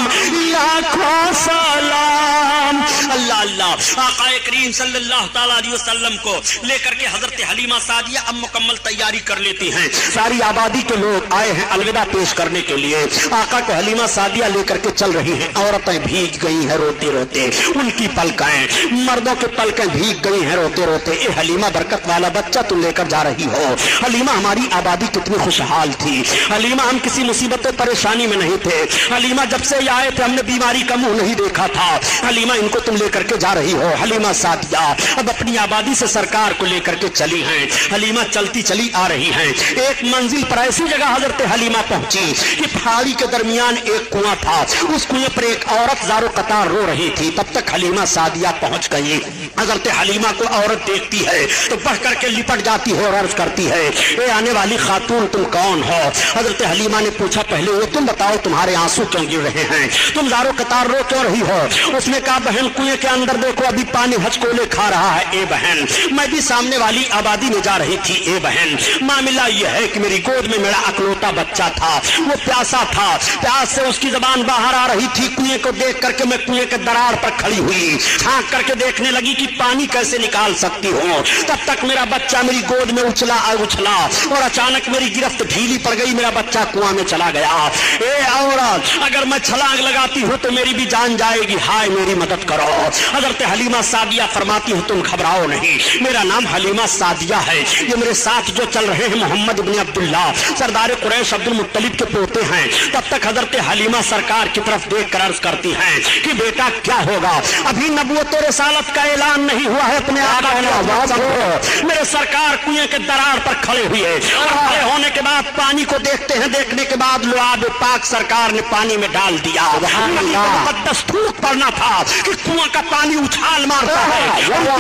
लाखों सलाम। अल्लाह अल्लाह। आकाए करीम सल्लल्लाहु ताला अलैहि वसल्लम को लेकर के हजरत हलीमा सादिया अब मुकम्मल तैयारी कर लेती हैं। सारी आबादी के लोग आए हैं अलविदा पेश करने के लिए। आका को हलीमा सादिया लेकर के चल रही हैं। औरतें भीग गई हैं रोते रोते, उनकी पलकें, मर्दों की पलकें भीग गई हैं रोते रोते। ए हलीमा बरकत वाला बच्चा तुम लेकर जा रही हो। हलीमा हमारी आबादी कितनी खुशहाल थी। हलीमा हम किसी मुसीबत परेशानी में नहीं थे। हलीमा जब से आए थे हमने बीमारी का मुंह नहीं देखा था। हलीमा इनको तुम लेकर के जा रही हो। हलीमा सादिया अब अपनी आबादी से सरकार को लेकर के चली हैं। हलीमा चलती चली आ रही हैं। एक मंजिल पर ऐसी जगह हजरत हलीमा पहुंची कि पहाड़ी के दरमियान एक कुआं था। उस कुएं पर एक औरत ज़ारो कतार रो रही थी। तब तक हलीमा सादिया पहुंच गई। हजरत हलीमा को औरत देखती है तो बढ़ करके लिपट जाती है और अर्ज करती है, ए आने वाली खातून तुम कौन हो? हजरत हलीमा ने पूछा, पहले ये तुम बताओ तुम्हारे आंसू क्यों गिर रहे हैं, तुम ज़ारो कतार रो क्यों रही हो? उसने कहा, बहन कुएं के अंदर देखो अभी पानी हचकोले खा रहा है। ए बहन, मैं भी सामने वाली आबादी में जा रही थी। ए बहन, मामला यह है कि मेरी गोद में मेरा अकलौता बच्चा था, वो प्यासा था, प्यास से उसकी जबान बाहर आ रही थी। कुएं को देख करके मैं कुएं के दरार पर खड़ी हुई, झांक करके देखने लगी कि पानी कैसे निकाल सकती हूँ। तब तक मेरा बच्चा मेरी गोद में उछला और अचानक मेरी गिरफ्त ढीली पड़ गई, मेरा बच्चा कुआं में चला गया। ए औरत, अगर मैं छलांग लगाती हूँ तो मेरी भी जान जाएगी, हाय मेरी मदद करो। हजरत हलीमा सादिया फरमाती है, तुम घबराओ नहीं, मेरा नाम हलीमा सादिया है। ये मेरे साथ जो चल रहे हैं मोहम्मद इब्न अब्दुल्ला, सरदार कुरैश अब्दुल मुत्तलिब के पोते हैं। तब तक हजरत हलीमा सरकार की तरफ देख कर अर्ज करती हैं कि बेटा क्या होगा, अभी नबूवत और रिसालत का ऐलान नहीं हुआ है, अपने आका की आवाज हो। मेरे सरकार कुएं के दरार पर खड़े हुए और खड़े होने के बाद पानी को देखते हैं। देखने के बाद लुआब पाक सरकार ने पानी में डाल दिया। मुकद्दस फूक पड़ना था कि कुआं का पानी उछाल मारता है,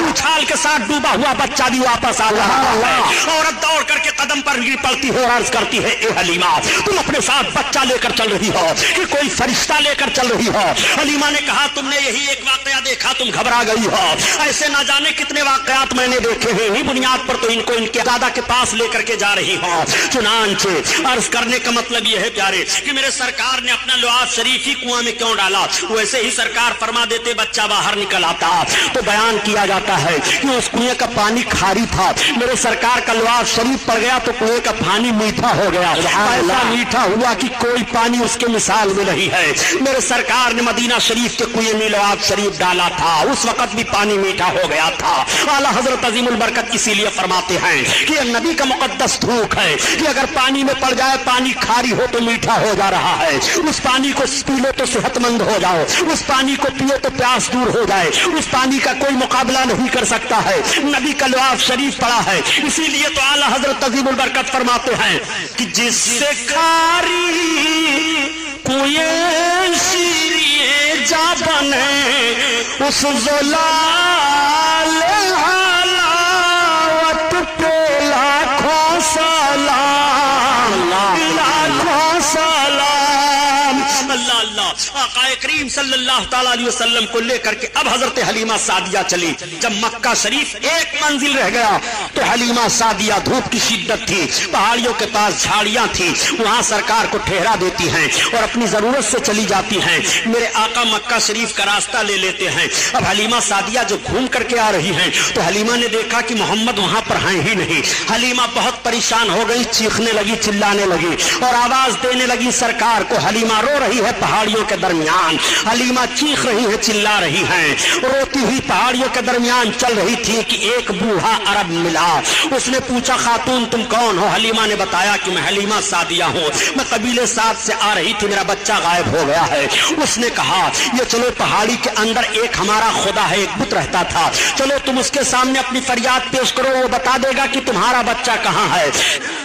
उछाल के साथ डूबा हुआ बच्चा भी वापस आ रहा है। औरत दौड़ करके कदम पर गिर पड़ती है और अर्ज करती है, ए हलीमा, तुम अपने साथ बच्चा लेकर चल रही हो कि कोई फरिश्ता लेकर चल रही हो? हलीमा ने कहा, तुमने यही एक वाकया देखा, तुम घबरा गई हो, ऐसे ना जाने कितने वाकयात मैंने देखे हैं, इन्हीं बुनियाद पर तो इनको इनके दादा के पास लेकर के जा रही हो। चुनांचे अर्ज करने का मतलब यह है प्यारे कि मेरे सरकार ने अपना लुआब शरीफ ही कुआं में क्यों डाला? वैसे ही सरकार फरमा देते बच्चा बाहर निकल आता। तो बयान किया जाता है कि उस कुएं का पानी खारी था, मेरे सरकार का लुआब शरीफ पड़ गया तो कुएं का पानी मीठा हो गया। ऐसा मीठा हुआ कि कोई पानी उसके मिसाल में नहीं है। मेरे सरकार ने मदीना शरीफ के कुएं में लुआब शरीफ डाला था, उस वक्त भी पानी मीठा हो गया था। आला हजरत अजीमुल बरकत इसीलिए फरमाते हैं कि यह नबी का मुकद्दस थूक है कि अगर पानी में पड़ जाए, पानी खारी हो तो मीठा हो जा रहा है, उस पानी को पी लो तो सेहतमंद हो जाओ, उस पानी को पियो तो प्यास दूर हो जाए, उस पानी का कोई मुकाबला नहीं कर सकता है। नबी का लुआब शरीफ पड़ा है, इसीलिए तो आला हजरत अजीमुल बरकत फरमाते हैं कि जिससे खारी कुएं शीरिए जा बने, उस ज़लाल हलावत पे लाखों सलाम, लाखों सलाम। अल्लाह अल्लाह। आक़ाए करीम सल्लल्लाहु ताला अलैहि वसल्लम को लेकर के अब हजरत हलीमा सादिया चली। जब मक्का शरीफ एक मंजिल रह गया तो हलीमा सादिया, धूप की शिद्दत थी, पहाड़ियों के पास झाड़ियां थी, वहां सरकार को ठहरा देती हैं और अपनी जरूरत से चली जाती हैं। मेरे आका मक्का शरीफ का रास्ता ले लेते हैं। अब हलीमा सादिया जो घूम करके आ रही हैं तो हलीमा ने देखा कि मोहम्मद वहां पर हैं ही नहीं। हलीमा बहुत परेशान हो गई, चीखने लगी, चिल्लाने लगी और आवाज देने लगी सरकार को। हलीमा रो रही है पहाड़ियों के दरमियान, हलीमा चीख रही है, चिल्ला रही है, रोती हुई पहाड़ियों के दरमियान चल रही थी कि एक बूढ़ा अरब मिला। उसने पूछा, खातून तुम कौन हो? हलीमा ने बताया कि मैं हलीमा सादिया हूँ, मैं कबीले साद से आ रही थी, मेरा बच्चा गायब हो गया है। उसने कहा, ये चलो पहाड़ी के अंदर एक हमारा खुदा है, एक बुत रहता था, चलो तुम उसके सामने अपनी फरियाद पेश करो, वो बता देगा कि तुम्हारा बच्चा कहाँ है।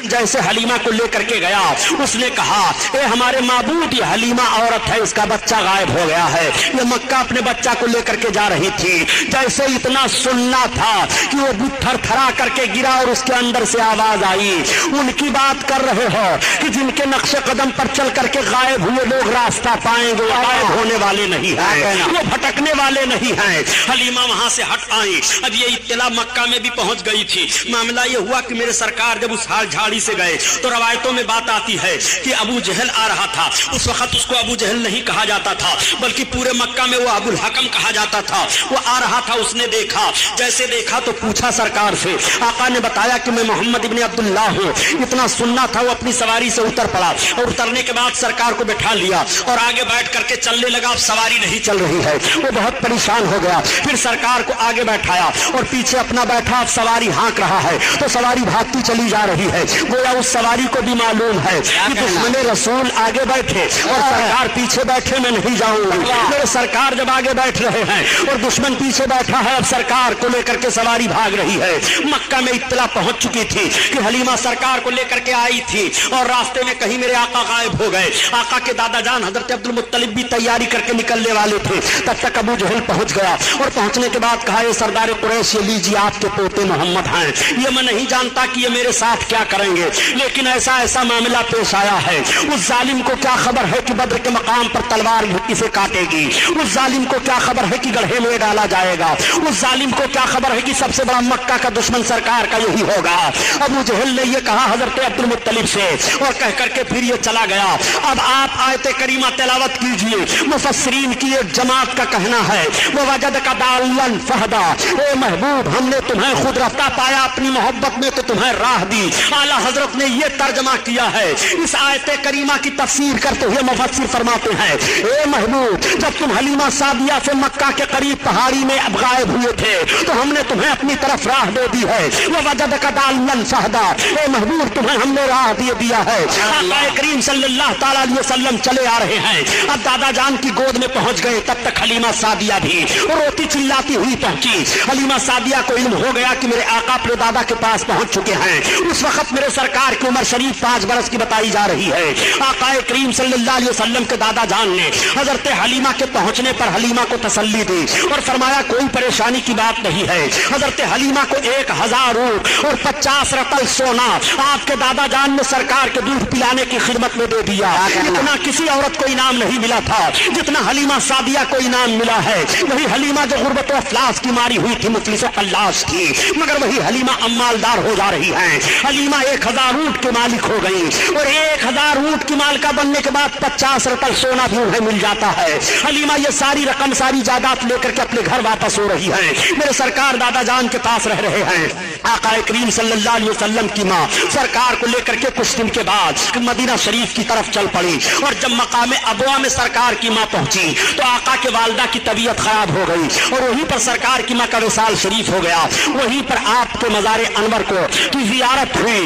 जैसे हलीमा को लेकर के गया, उसने कहा, ए हमारे माबूद, ये हलीमा औरत है, इसका बच्चा गायब हो गया है। ये मक्का अपने बच्चा को लेकर के जा रही थी। जैसे इतना सुनना था कि वो बुत थरथरा करके गिरा और उसके अंदर से आवाज आई, उनकी बात कर रहे हो कि जिनके नक्शे कदम पर चल करके गायब हुए लोग रास्ता पाएंगे, गायब होने वाले नहीं हैं, वो भटकने वाले नहीं हैं। हलीमा वहां से हट आई। अब ये इत्तला मक्का में भी पहुंच गई थी। मामला ये हुआ कि मेरे सरकार जब उस हाल झाड़ी से गए तो रवायतों में बात आती है कि अबू जहल आ रहा था। उस वक्त उसको अबू जहल नहीं कहा जाता था, बल्कि पूरे मक्का में वो अबुल हकम कहा जाता था। वो आ रहा था, उसने देखा, जैसे देखा तो पूछा सरकार से। आका ने बताया कि मैं मोहम्मद इब्न अब्दुल्ला हूँ। इतना सुनना था, वो अपनी सवारी से उतर पड़ा और उतरने के बाद सरकार को बैठा लिया और आगे बैठ करके चलने लगा। अब सवारी नहीं चल रही है, वो बहुत परेशान हो गया। फिर सरकार को आगे बैठाया और पीछे अपना बैठा, अब सवारी हाँक रहा है तो सवारी भागती चली जा रही है। गोया उस सवारी को भी मालूम है कि दुश्मन रसूल आगे बैठे और सरकार पीछे बैठे, मैं नहीं जाऊंगा। करवाऊंगी। मेरे सरकार जब आगे बैठ रहे हैं और दुश्मन पीछे बैठा है, अब सरकार को लेकर के सवारी भाग रही है। मक्का में इत्तला पहुंच चुकी थी कि हलीमा सरकार को लेकर के आई थी और रास्ते में कहीं मेरे आका गायब हो गए। आका के दादा जान हजरत अब्दुल मुत्तलिब भी तैयारी करके निकलने वाले थे, तब तक अबू जहल पहुंच गया और पहुंचने के बाद कहा, ये सरदार कुरैश, ये लीजिए आपके पोते मोहम्मद हैं। ये मैं नहीं जानता कि ये मेरे साथ क्या करेंगे, लेकिन ऐसा ऐसा मामला पेश आया है। उस जालिम को क्या खबर है कि बद्र के मकाम पर तलवार इसे काटेगी। उस जालिम को क्या खबर है कि गड्ढे में डाला जाएगा। उस जालिम को क्या खबर है कि सबसे बड़ा मक्का का दुश्मन सरकार का यही होगा। अबू जहल ने ये कहा हजरत अब्दुल मुत्तलिब से और कह करके फिर ये चला गया। अब आप आयत करीमा तिलावत कीजिए। मुफस्सिरीन की एक जमात का कहना है, वो वजद का दालन फहदा, ए महबूब हमने तुम्हें खुद रफ्ता पाया, अपनी मोहब्बत में तो तुम्हें राह दी। आला हजरत ने ये तर्जमा किया है। इस आयत करीमा की तफसीर करते हुए मुफस्सिर फरमाते हैं, ए महबूब जब तुम हलीमा सादिया से मक्का के करीब पहाड़ी में अब गायब हुए थे तो हमने तुम्हें अपनी तरफ राह दे दी है। वो वजद का दालन फहदा, ए महबूब तुम्हें हमने राह दे दिया है। आका करीम सल्लल्लाहु तआला अलैहि वसल्लम चले आ रहे हैं। अब दादा जान की गोद में पहुंच गए, तब तक हलीमा सादिया भी रोती चिल्लाती हुई पहुंची। हलीमा सादिया को इल्म हो गया कि मेरे आका अपने दादा के पास पहुंच चुके हैं। उस वक्त मेरे सरकार की उम्र शरीफ 5 बरस की बताई जा रही है। आका करीम सल्लल्लाहु अलैहि वसल्लम के दादा जान ने हजरत हलीमा के पहुंचने पर हलीमा को तसल्ली दी और फरमाया कोई परेशानी की बात नहीं है। हजरत हलीमा को 1000 ऊंट और 50 रतल सोना आपके दादा जान ने सरकार के दूध पिलाने की खिदमत में दे दिया। इतना किसी औरत को इनाम नहीं मिला था जितना हलीमा सादिया को इनाम मिला है। वही हलीमा जो गुर्बत व अफलास की मारी हुई थी, मुफलिस व कल्लास थी, मगर वही हलीमा अम्मालदार हो जा रही है। हलीमा 1000 ऊंट के मालिक हो गई और 1000 ऊंट की मालिका बनने के बाद 50 रतल सोना भी उन्हें मिल जाता है। हलीमा ये सारी रकम सारी जायदाद लेकर के अपने घर वापस हो रही है। मेरे सरकार दादा जान के पास रह रहे हैं। आका करीम सल्लल्लाहु अलैहि वसल्लम की माँ सरकार को लेकर के कुछ दिन के बाद मदीना शरीफ की तरफ चल पड़ी और जब मकाम अबवा में सरकार की माँ पहुंची तो आका के वालिदा की तबीयत खराब हो गई और वहीं पर सरकार की माँ का विसाल शरीफ हो गया। वहीं पर आपके मज़ार अनवर को की जियारत हुई,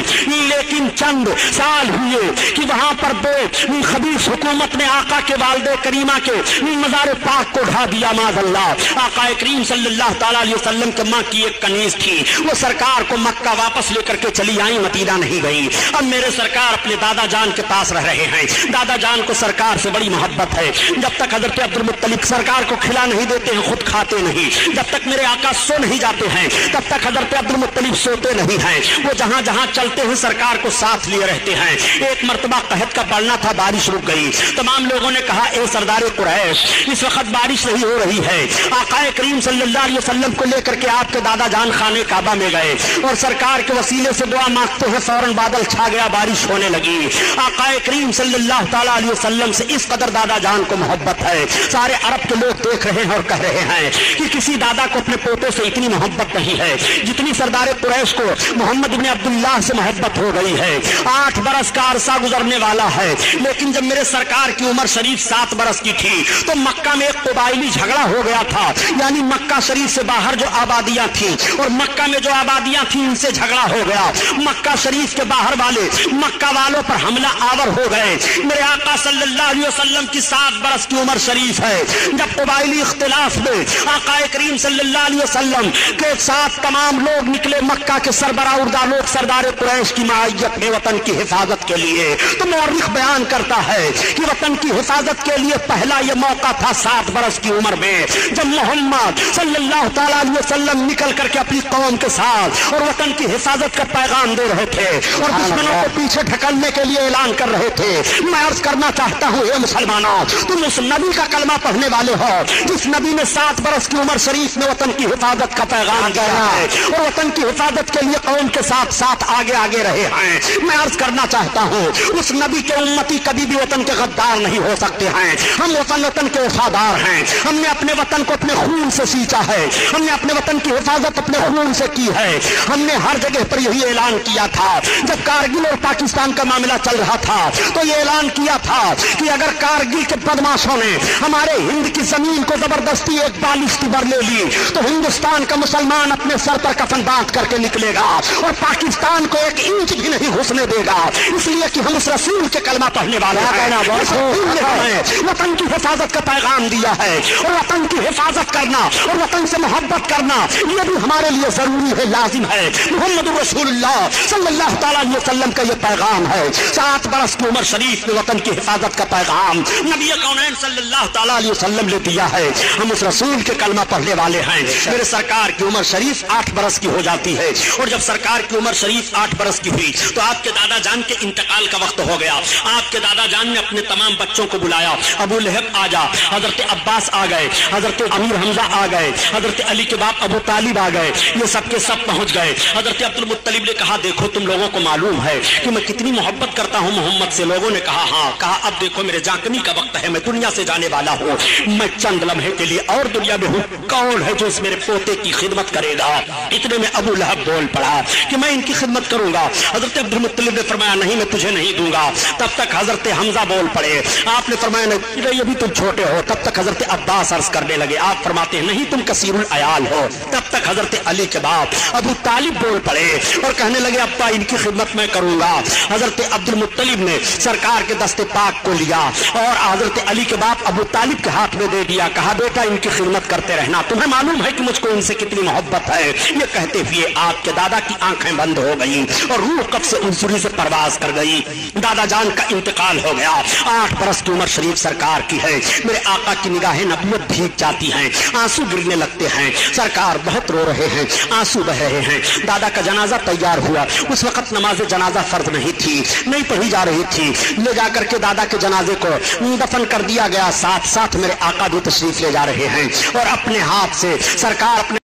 लेकिन चंद साल हुए कि वहां पर दो खबीस हुकूमत ने आका के वालिदे करीमा के मज़ार पाक को ढा दिया। माज़अल्लाह आका करीम सल्लल्लाहु तआला अलैहि वसल्लम के माँ की एक कनीज थी, वो सरकार को मक्का वापस लेकर के चली आई, मदीना नहीं गई। अब मेरे सरकार अपने दादा जान के पास रह रहे हैं। दादा जान को सरकार से बड़ी मोहब्बत है। जब तक हजरत अब्दुल मुत्तलिब सरकार को खिला नहीं देते हैं, खुद खाते नहीं। जब तक मेरे आका सो नहीं जाते हैं तब तक हजरत अब्दुल मुत्तलिब सोते नहीं हैं। वो जहां जहां चलते हैं सरकार को साथ लिए रहते हैं। एक मर्तबा कहत का पड़ना था, बारिश रुक गई। तमाम लोगों ने कहा, ए सरदार कुरैश इस वक्त बारिश नहीं हो रही है। आका करीम सल्लल्लाहु अलैहि वसल्लम को लेकर के आपके दादा जान खाने काबा में गए और सरकार के वसीले से दुआ मांगते हैं, फौरन बादल छा गया, बारिश होने लगी। आका करीम सल्लल्लाहु तआला अलैहि वसल्लम से इस कदर दादा जान को मोहब्बत है। सारे अरब के लोग देख रहे हैं और कह रहे हैं कि किसी दादा को अपने पोते से इतनी मोहब्बत नहीं है जितनी सरदार कुरैश को मोहम्मद इब्न अब्दुल्लाह से मोहब्बत हो गई है। 8 बरस का अरसा गुजरने वाला है, लेकिन जब मेरे सरकार की उम्र शरीफ 7 बरस की थी तो मक्का में एक कबाइली झगड़ा हो गया था। यानी मक्का शरीफ से बाहर जो आबादियां थी और मक्का में जो आबादियां थी उनसे झगड़ा हो गया। मक्का शरीफ के बाहर वाले मक्का वालों पर हमला आवर हो गए। मेरे आका सल्लल्लाहु अलैहि वसल्लम की 7 बरस की उम्र शरीफ है जब कबाइली इख्तिलाफ में आका करीम सल्लल्लाहु अलैहि वसल्लम के साथ तमाम लोग निकले मक्का के सरबराह उर्दा लोग सरदार कुरैश की मायत में वतन की हिफाजत के लिए। तो मौरिख बयान करता है कि वतन की हिफाजत के लिए पहला यह मौका था 7 बरस की उम्र में जब मोहम्मद सल्लल्लाहु तआला अलैहि वसल्लम निकल करके अपनी कौम के साथ और वतन की हिफाजत का पैगाम दे रहे थे और दुश्मनों को पीछे ढकलने के लिए ऐलान कर रहे थे। मैं अर्ज करना चाहता हूँ, हे मुसलमानों, तुम उस नबी का कलमा पढ़ने वाले हो जिस नबी ने 7 बरस की उम्र शरीफ में वतन की हिफाजत का पैगाम दिया है और वतन की हिफाजत के लिए कौम के साथ साथ आगे आगे रहे हैं। मैं अर्ज करना चाहता हूँ, उस नबी के उम्मती कभी भी वतन के गद्दार नहीं हो सकते हैं। हम वतन के वफादार हैं। हमने अपने वतन को अपने खून से सींचा है। हमने अपने वतन की हिफाजत अपने खून से की है। हमने हर जगह पर यही ऐलान किया था। जब कारगिल और पाकिस्तान का मामला चल रहा था तो ये ऐलान किया था कि अगर कारगिल के बदमाशों ने हमारे हिंद की जमीन को जबरदस्ती एक बालिश भर ले ली तो हिंदुस्तान का मुसलमान अपने सर पर कफन बांध करके निकलेगा और पाकिस्तान को 1 इंच भी नहीं घुसने देगा। इसलिए कि हम उस रसूल के कलमा पढ़ने वाले हैं। वतन की हिफाजत का पैगाम दिया है। और वतन की हिफाजत करना और वतन से मोहब्बत करना ये भी हमारे लिए जरूरी है, लाजिम है। मोहम्मद रसूलुल्लाह सल्लल्लाहु तआला अलैहि वसल्लम का ये पैगाम है। 7 बरस की उम्र शरीफ में वतन की हिफाजत का पैगाम नबी कौनैन सल्लल्लाहु तआला अलैहि वसल्लम ने दिया है। हम उस रसूल के कलमा पढ़ने वाले हैं। मेरे सरकार की उम्र शरीफ 8 बरस की हो जाती है। और जब सरकार की उम्र शरीफ 8 बरस की हुई तो आपके दादा जान के इंतकाल का वक्त हो गया। आपके दादा जान ने अपने तमाम बच्चों को बुलाया, अबू लहब आ जा, हजरत अब्बास आ गए, हजरत अमीर हमजा आ गए, हजरत अली के बाप अबू तालिब आ गए, ये सब के सब पहुंच गए। हजरत अब्दुल मुत्तलिब ने कहा देखो तुम लोगों को मालूम है कि मैं कितनी मोहब्बत करता हूं मोहम्मद से। लोगों ने कहा हाँ। कहा अब देखो मेरे जाकनी का वक्त है, मैं दुनिया से जाने वाला हूं, मैं चंद लम्हे के लिए और दुनिया में हूं, कौन है जो इस मेरे पोते की खिदमत करेगा। इतने में अबू लहब बोल पड़ा कि मैं इनकी खिदमत करूंगा। हजरत अब्दुल मुत्तलिब ने फरमाया नहीं मैं तुझे नहीं दूंगा। तब तक हजरत हमजा बोल पड़े, आपने फरमाया नहीं अभी तुम छोटे हो। तब तक हजरत अब्बास अर्ज करने लगे, आप फरमाते हैं नहीं तुम कसीरुल अयाल हो। तब तक हजरत अली के बाप अबू तालिब बोल पड़े और कहने लगे अब्बा इनकी खिदमत मैं करूंगा। हजरत अब्दुल मुत्तलिब ने सरकार के दस्ते पाक को लिया और हजरत अली के बाप अबू तालिब के हाथ में दे दिया। कहा बेटा इनकी खिदमत करते रहना, तुम्हें मालूम है कि मुझको इनसे कितनी मोहब्बत है। ये कहते हुए आपके दादा की आंखें बंद हो गई और रूह कब से उनसुरी से परवाज कर गई। दादा जान का इंतकाल हो गया। 8 बरस की उम्र शरीफ सरकार की है। मेरे आका की निगाहें नबूवत भीग जाती हैं, आंसू गिरने लगते हैं। सरकार बहुत रो रहे हैं, आंसू बह रहे हैं। दादा का जनाजा तैयार हुआ। उस वक्त नमाज जनाजा फर्ज नहीं थी, नहीं पढ़ी जा रही थी। ले जाकर के दादा के जनाजे को दफन कर दिया गया। साथ साथ मेरे आका भी तशरीफ ले जा रहे हैं और अपने हाथ से सरकार अपने